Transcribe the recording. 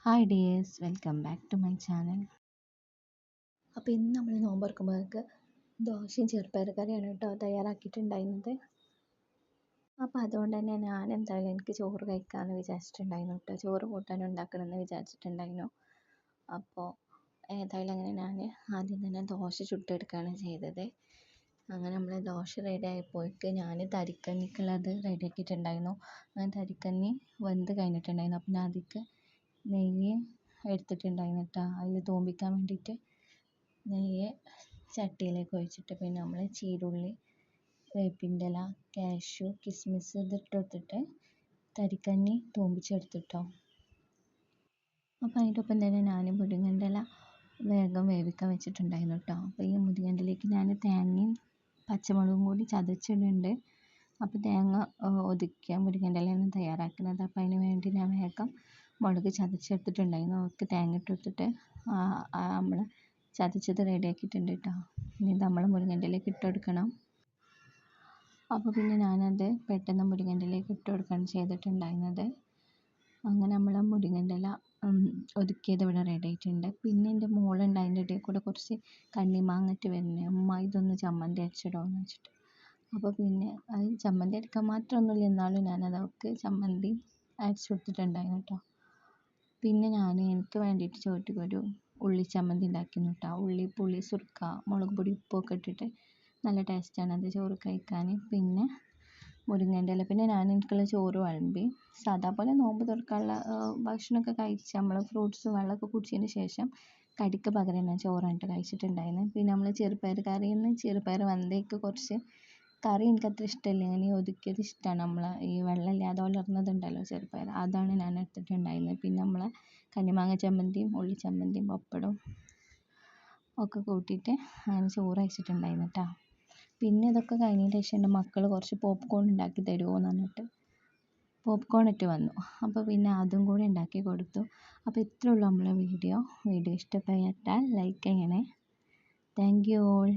Hi dears, welcome back to my channel. അപ്പോൾ ഇന്ന് നമ്മൾ നോമ്പ് തുറക്കുമ്പോഴേക്ക് ദോശയും ചെറുപ്പയർ കറിയാണ് കേട്ടോ തയ്യാറാക്കിയിട്ടുണ്ടായിരുന്നത്. അപ്പോൾ അതുകൊണ്ട് തന്നെ ഞാൻ എന്തായാലും എനിക്ക് ചോറ് കഴിക്കാമെന്ന് വിചാരിച്ചിട്ടുണ്ടായിരുന്നു കേട്ടോ. ചോറ് കൂട്ടാൻ ഉണ്ടാക്കണമെന്ന് വിചാരിച്ചിട്ടുണ്ടായിരുന്നു. അപ്പോൾ ഏതായാലും അങ്ങനെ ഞാൻ ആദ്യം തന്നെ ദോശ ചുട്ടെടുക്കുകയാണ് ചെയ്തത്. അങ്ങനെ നമ്മൾ ദോശ റെഡി ആയപ്പോഴേക്ക് ഞാൻ തരിക്കഞ്ഞിക്കുള്ളത് റെഡിയാക്കിയിട്ടുണ്ടായിരുന്നു. അങ്ങനെ തരിക്കഞ്ഞി വെന്ത് കഴിഞ്ഞിട്ടുണ്ടായിരുന്നു. അപ്പോൾ ഞാൻ അതിക്ക് നെയ്യ് എടുത്തിട്ടുണ്ടായിരുന്നു കേട്ടോ. അതിൽ തൂമ്പിക്കാൻ വേണ്ടിയിട്ട് നെയ്യ് ചട്ടിയിലേക്ക് ഒഴിച്ചിട്ട് പിന്നെ നമ്മൾ ചീരുള്ളി, വേപ്പിൻ്റെ ഇല, കാഷ്യൂ, കിസ്മിസ് ഇതിട്ടെടുത്തിട്ട് തരിക്കഞ്ഞി തൂമ്പിച്ചെടുത്തിട്ടോ. അപ്പോൾ അതിൻ്റെ ഒപ്പം തന്നെ ഞാൻ മുരിങ്ങൻ്റെ ഇല വേഗം വേവിക്കാൻ വെച്ചിട്ടുണ്ടായിരുന്നു കേട്ടോ. അപ്പോൾ ഈ മുരിങ്ങൻ്റെ ഇലയ്ക്ക് ഞാൻ തേങ്ങയും പച്ചമുളകും കൂടി ചതച്ചിടുന്നുണ്ട്. അപ്പോൾ തേങ്ങ ഒതുക്കിയ മുരിങ്ങൻ്റെ ഇലയാണ് തയ്യാറാക്കുന്നത്. അപ്പോൾ അതിന് വേണ്ടി ഞാൻ വേഗം മുളക് ചതച്ചെടുത്തിട്ടുണ്ടായിരുന്നു. അവർക്ക് തേങ്ങ ഇട്ടെടുത്തിട്ട് നമ്മൾ ചതച്ചത് റെഡിയാക്കിയിട്ടുണ്ട് കേട്ടോ. ഇനി നമ്മൾ മുരിങ്ങൻ്റെ ഇലയ്ക്ക് ഇട്ട് കൊടുക്കണം. അപ്പോൾ പിന്നെ ഞാനത് പെട്ടെന്ന് മുരിങ്ങൻ്റെ ഇലയ്ക്ക് ഇട്ട് കൊടുക്കുകയാണ് ചെയ്തിട്ടുണ്ടായിരുന്നത്. അങ്ങനെ നമ്മൾ മുരിങ്ങൻ്റെ ഇല ഒതുക്കിയത് ഇവിടെ റെഡി ആയിട്ടുണ്ട്. പിന്നെ എൻ്റെ മോളുണ്ട്, അതിൻ്റെ ഇടയിൽ കൂടെ കുറച്ച് കണ്ണിമാങ്ങറ്റ് വരുന്നത്, ഉമ്മ ഇതൊന്ന് ചമ്മന്തി അരച്ചിടുമെന്ന് വെച്ചിട്ട്. അപ്പോൾ പിന്നെ അത് ചമ്മന്തി അരക്കാൻ മാത്രമൊന്നുമില്ല, എന്നാലും ഞാനത് അവൾക്ക് ചമ്മന്തി അരച്ച് കൊടുത്തിട്ടുണ്ടായിരുന്നു കേട്ടോ. പിന്നെ എനിക്ക് വേണ്ടിയിട്ട് ചോറ്റിക്കൊരു ഉള്ളി ചമ്മന്തി ഉണ്ടാക്കിയിരുന്നു കേട്ടോ. ഉള്ളി, പുളി, സുർക്ക, മുളക് പൊടി, ഉപ്പൊക്കെ ഇട്ടിട്ട് നല്ല ടേസ്റ്റാണ് അത് ചോറ് കഴിക്കാൻ. പിന്നെ മുരിങ്ങൻ്റെ ഇല, പിന്നെ എനിക്കുള്ള ചോറ് വിളമ്പി സാധാ പോലെ നോമ്പ് തുറക്കാനുള്ള ഭക്ഷണമൊക്കെ കഴിച്ച് നമ്മൾ ഫ്രൂട്ട്സും വെള്ളമൊക്കെ കുടിച്ചതിന് ശേഷം കടിക്ക് പകരം ഞാൻ ചോറായിട്ട് കഴിച്ചിട്ടുണ്ടായിരുന്നു. പിന്നെ നമ്മൾ ചെറുപയർ കറിയിൽ നിന്ന് ചെറുപയർ വന്നേക്ക് കുറച്ച് കറി എനിക്കത്ര ഇഷ്ടമില്ല, ഇങ്ങനെ ഒതുക്കിയത് ഇഷ്ടമാണ്. നമ്മൾ ഈ വെള്ളമില്ലാതെ ഉലർന്നതുണ്ടല്ലോ ചെറുപയർ, അതാണ് ഞാൻ എടുത്തിട്ടുണ്ടായിരുന്നത്. പിന്നെ നമ്മളെ കണ്ണിമാങ്ങ ചമ്മന്തിയും ഉള്ളി ചമ്മന്തിയും പപ്പടവും ഒക്കെ കൂട്ടിയിട്ട് അങ്ങനെ ചോറ് കഴിച്ചിട്ടുണ്ടായിരുന്നു കേട്ടോ. പിന്നെ ഇതൊക്കെ കഴിഞ്ഞതിന് ശേഷം എൻ്റെ മക്കൾ കുറച്ച് പോപ്കോൺ ഉണ്ടാക്കി തരുമോ എന്ന് പറഞ്ഞിട്ട് പോപ്കോൺ ഇട്ട് വന്നു. അപ്പോൾ പിന്നെ അതും കൂടി ഉണ്ടാക്കി കൊടുത്തു. അപ്പോൾ ഇത്രയേ ഉള്ളൂ നമ്മളെ വീഡിയോ ഇഷ്ടപ്പെട്ടാൽ ലൈക്ക് ചെയ്യണേ. Thank you all.